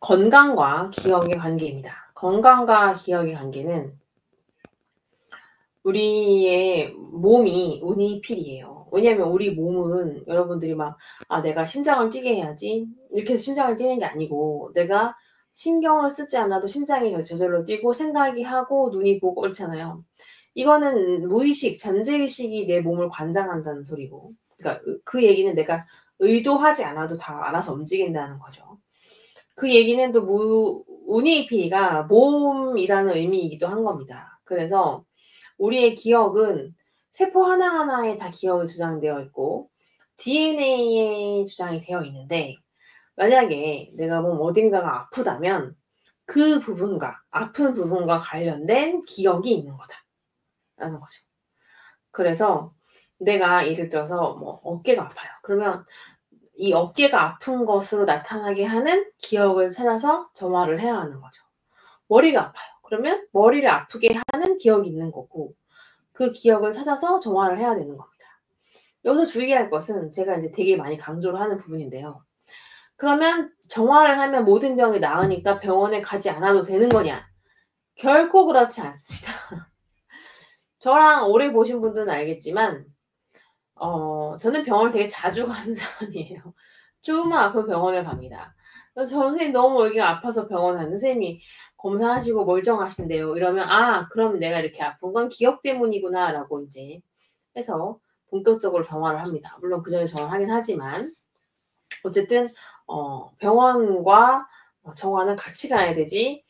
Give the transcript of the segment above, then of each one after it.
건강과 기억의 관계입니다. 건강과 기억의 관계는 우리의 몸이 운이 필이에요. 왜냐하면 우리 몸은 여러분들이 막 내가 심장을 뛰게 해야지 이렇게 해서 심장을 뛰는 게 아니고 내가 신경을 쓰지 않아도 심장이 저절로 뛰고 생각이 하고 눈이 보고 그렇잖아요. 이거는 무의식, 잠재의식이 내 몸을 관장한다는 소리고 그러니까 그 얘기는 내가 의도하지 않아도 다 알아서 움직인다는 거죠. 그 얘기는 또 운이피가 몸이라는 의미이기도 한 겁니다. 그래서 우리의 기억은 세포 하나하나에 다 기억이 저장되어 있고 DNA에 저장이 되어 있는데 만약에 내가 몸 어딘가가 아프다면 그 부분과 아픈 부분과 관련된 기억이 있는 거다라는 거죠. 그래서 내가 예를 들어서 뭐 어깨가 아파요. 그러면 이 어깨가 아픈 것으로 나타나게 하는 기억을 찾아서 정화를 해야 하는 거죠. 머리가 아파요. 그러면 머리를 아프게 하는 기억이 있는 거고 그 기억을 찾아서 정화를 해야 되는 겁니다. 여기서 주의할 것은 제가 이제 되게 많이 강조를 하는 부분인데요. 그러면 정화를 하면 모든 병이 나으니까 병원에 가지 않아도 되는 거냐? 결코 그렇지 않습니다. 저랑 오래 보신 분들은 알겠지만 저는 병원을 되게 자주 가는 사람이에요. 조금만 아프면 병원을 갑니다. 그래서 선생님 너무 여기가 아파서 병원 가는데 선생님이 검사하시고 멀쩡하신데요. 이러면 그럼 내가 이렇게 아픈 건 기억 때문이구나라고 이제 해서 본격적으로 정화를 합니다. 물론 그 전에 정화를 하긴 하지만 어쨌든 병원과 정화는 같이 가야 되지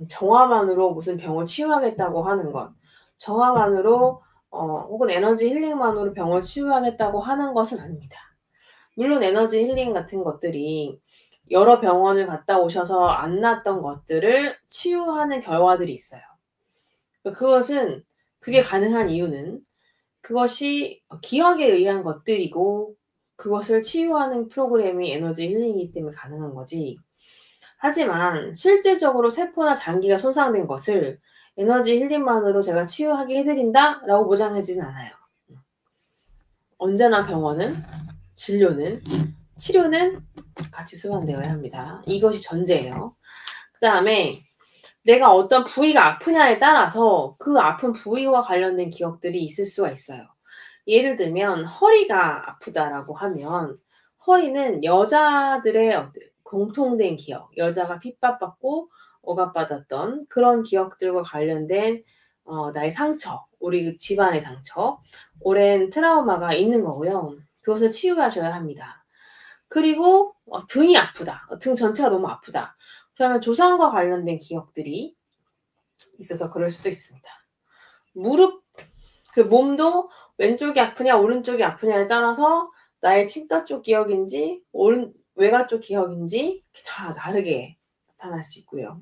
정화만으로 무슨 병을 치유하겠다고 하는 것 정화만으로 혹은 에너지 힐링만으로 병을 치유하겠다고 하는 것은 아닙니다. 물론 에너지 힐링 같은 것들이 여러 병원을 갔다 오셔서 안 낫던 것들을 치유하는 결과들이 있어요. 그게 가능한 이유는 그것이 기억에 의한 것들이고 그것을 치유하는 프로그램이 에너지 힐링이기 때문에 가능한 거지. 하지만 실질적으로 세포나 장기가 손상된 것을 에너지 힐링만으로 제가 치유하게 해드린다라고 보장하지는 않아요. 언제나 병원은 진료는 치료는 같이 수반되어야 합니다. 이것이 전제예요. 그다음에 내가 어떤 부위가 아프냐에 따라서 그 아픈 부위와 관련된 기억들이 있을 수가 있어요. 예를 들면 허리가 아프다라고 하면 허리는 여자들의 공통된 기억, 여자가 핍박받고 억압받았던 그런 기억들과 관련된 나의 상처, 우리 집안의 상처, 오랜 트라우마가 있는 거고요. 그것을 치유하셔야 합니다. 그리고 등이 아프다. 등 전체가 너무 아프다. 그러면 조상과 관련된 기억들이 있어서 그럴 수도 있습니다. 무릎, 그 몸도 왼쪽이 아프냐 오른쪽이 아프냐에 따라서 나의 침가 쪽 기억인지 외가 쪽 기억인지 다 다르게 나타날 수 있고요.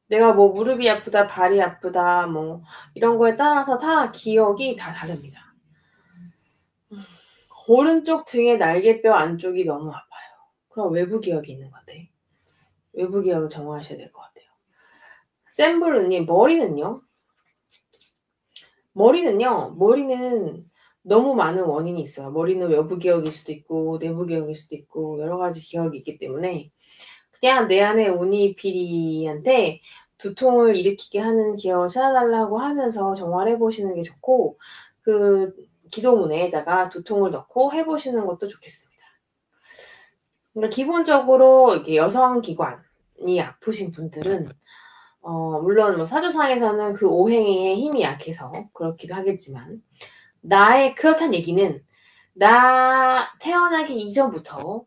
내가 뭐 무릎이 아프다, 발이 아프다, 뭐 이런 거에 따라서 다 기억이 다 다릅니다. 오른쪽 등의 날개뼈 안쪽이 너무 아파요. 그럼 외부 기억이 있는 건데 외부 기억을 정화하셔야 될 것 같아요. 샘블루님 머리는요? 머리는 너무 많은 원인이 있어요. 머리는 외부 기억일 수도 있고 내부 기억일 수도 있고 여러 가지 기억이 있기 때문에 그냥 내 안에 운이피리한테 두통을 일으키게 하는 기억을 찾아달라고 하면서 정화를 해보시는 게 좋고 그 기도문에다가 두통을 넣고 해보시는 것도 좋겠습니다. 그러니까 기본적으로 이렇게 여성 기관이 아프신 분들은 물론 뭐 사주상에서는 그 오행의 힘이 약해서 그렇기도 하겠지만 그렇다는 얘기는 나 태어나기 이전부터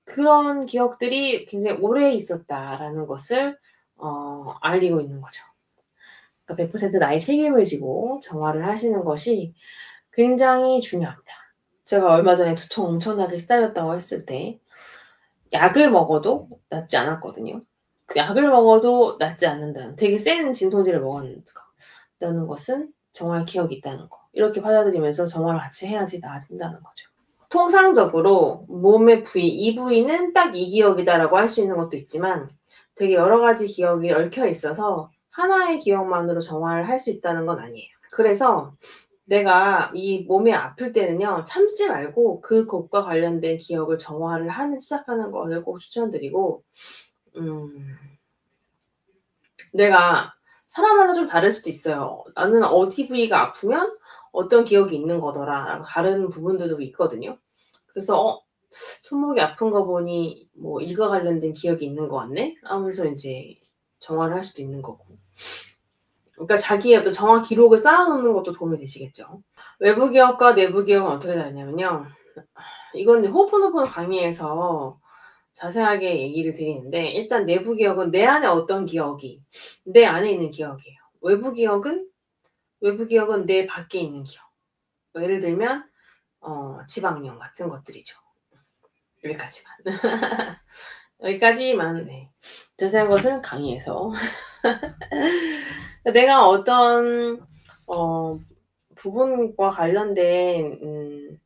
그런 기억들이 굉장히 오래 있었다라는 것을 알리고 있는 거죠. 그러니까 100% 나의 책임을 지고 정화를 하시는 것이 굉장히 중요합니다. 제가 얼마 전에 두통 엄청나게 시달렸다고 했을 때 약을 먹어도 낫지 않았거든요. 그 약을 먹어도 낫지 않는다는 되게 센 진통제를 먹었다는 것은 정말 기억이 있다는 거. 이렇게 받아들이면서 정화를 같이 해야지 나아진다는 거죠. 통상적으로 몸의 부위, 이 부위는 딱 이 기억이다라고 할 수 있는 것도 있지만 되게 여러 가지 기억이 얽혀 있어서 하나의 기억만으로 정화를 할 수 있다는 건 아니에요. 그래서 내가 이 몸이 아플 때는요. 참지 말고 그것과 관련된 기억을 정화를 시작하는 것을 꼭 추천드리고 내가 사람마다 좀 다를 수도 있어요. 나는 어디 부위가 아프면 어떤 기억이 있는 거더라라고 다른 부분들도 있거든요. 그래서 손목이 아픈 거 보니 뭐 일과 관련된 기억이 있는 것 같네 하면서 인제 정화를 할 수도 있는 거고. 그러니까 자기의 어떤 정화 기록을 쌓아 놓는 것도 도움이 되시겠죠. 외부 기억과 내부 기억은 어떻게 다르냐면요. 이건 호흡노포노 강의에서 자세하게 얘기를 드리는데, 일단 내부 기억은 내 안에 어떤 기억이 내 안에 있는 기억이에요. 외부 기억은 내 밖에 있는 기억. 뭐 예를 들면 지방령 같은 것들이죠. 여기까지만. 여기까지만. 네. 자세한 것은 강의에서. 내가 어떤 부분과 관련된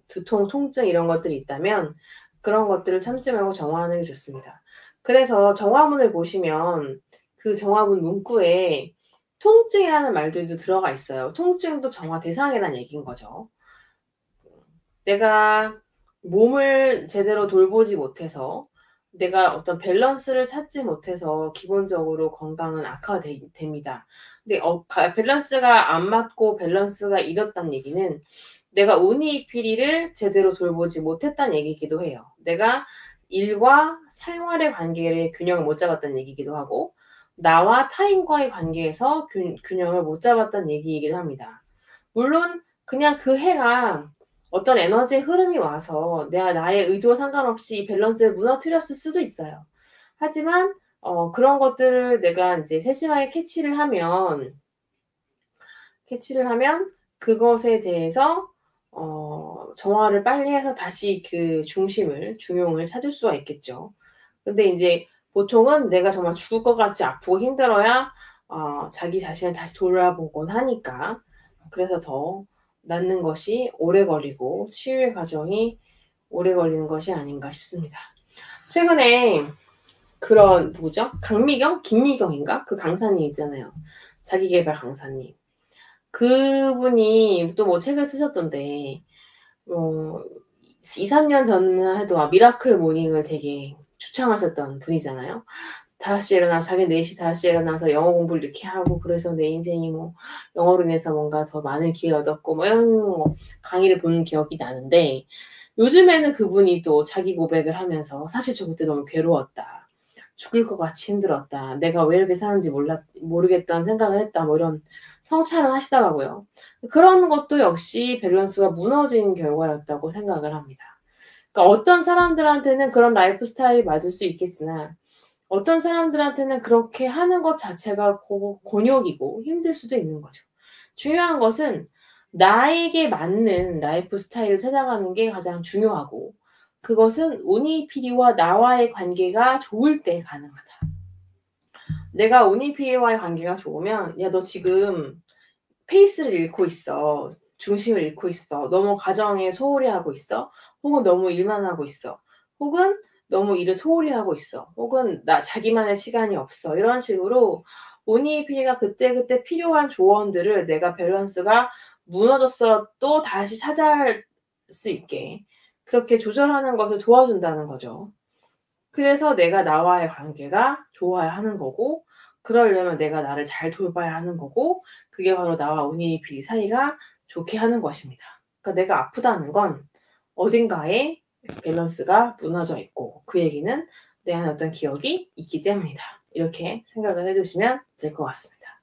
두통, 통증 이런 것들이 있다면 그런 것들을 참지 말고 정화하는 게 좋습니다. 그래서 정화문을 보시면 그 정화문 문구에 통증이라는 말들도 들어가 있어요. 통증도 정화 대상이라는 얘기인 거죠. 내가 몸을 제대로 돌보지 못해서, 내가 어떤 밸런스를 찾지 못해서 기본적으로 건강은 됩니다. 근데 밸런스가 안 맞고 밸런스가 잃었다는 얘기는 내가 운이피리를 제대로 돌보지 못했다는 얘기이기도 해요. 내가 일과 생활의 관계를 균형을 못 잡았다는 얘기이기도 하고, 나와 타인과의 관계에서 균형을 못 잡았다는 얘기이기도 합니다. 물론 그냥 그 해가 어떤 에너지의 흐름이 와서 내가 나의 의도와 상관없이 이 밸런스를 무너뜨렸을 수도 있어요. 하지만 그런 것들을 내가 인제 세심하게 캐치를 하면 그것에 대해서 정화를 빨리 해서 다시 그 중용을 찾을 수가 있겠죠. 근데 인제 보통은 내가 정말 죽을 것 같이 아프고 힘들어야 자기 자신을 다시 돌아보곤 하니까, 그래서 더 낫는 것이 오래 걸리고 치유의 과정이 오래 걸리는 것이 아닌가 싶습니다. 최근에 그런 누구죠? 김미경인가? 그 강사님 있잖아요. 자기계발 강사님. 그분이 또 뭐 책을 쓰셨던데 2-3년 전만 해도 미라클 모닝을 되게 주창하셨던 분이잖아요. 5시에 일어나서 자기는 4시 5시에 일어나서 영어 공부를 이렇게 하고, 그래서 내 인생이 뭐 영어로 인해서 뭔가 더 많은 기회를 얻었고 뭐 이런 강의를 본 기억이 나는데, 요즘에는 그분이 또 자기 고백을 하면서 "사실 저 그때 너무 괴로웠다. 죽을 것 같이 힘들었다. 내가 왜 이렇게 사는지 모르겠다는 생각을 했다." 뭐 이런 성찰을 하시더라고요. 그런 것도 역시 밸런스가 무너진 결과였다고 생각을 합니다. 그러니까 어떤 사람들한테는 그런 라이프 스타일이 맞을 수 있겠으나, 어떤 사람들한테는 그렇게 하는 것 자체가 곤욕이고 힘들 수도 있는 거죠. 중요한 것은 나에게 맞는 라이프 스타일을 찾아가는 게 가장 중요하고, 그것은 운이피리와 나와의 관계가 좋을 때 가능하다. 내가 운이피리와의 관계가 좋으면 "야, 너 지금 페이스를 잃고 있어. 중심을 잃고 있어. 너무 가정에 소홀히 하고 있어." 혹은 "너무 일만 하고 있어." 혹은 "너무 일을 소홀히 하고 있어." 혹은 자기만의 시간이 없어." 이런 식으로 오니피가 그때그때 필요한 조언들을 내가 밸런스가 무너졌어도 다시 찾아갈 수 있게 그렇게 조절하는 것을 도와준다는 거죠. 그래서 내가 나와의 관계가 좋아야 하는 거고, 그러려면 내가 나를 잘 돌봐야 하는 거고, 그게 바로 나와 운이피 사이가 좋게 하는 것입니다. 그러니까 내가 아프다는 건 어딘가에 밸런스가 무너져 있고, 그 얘기는 내 안에 어떤 기억이 있기 때문이다. 이렇게 생각을 해 주시면 될 것 같습니다.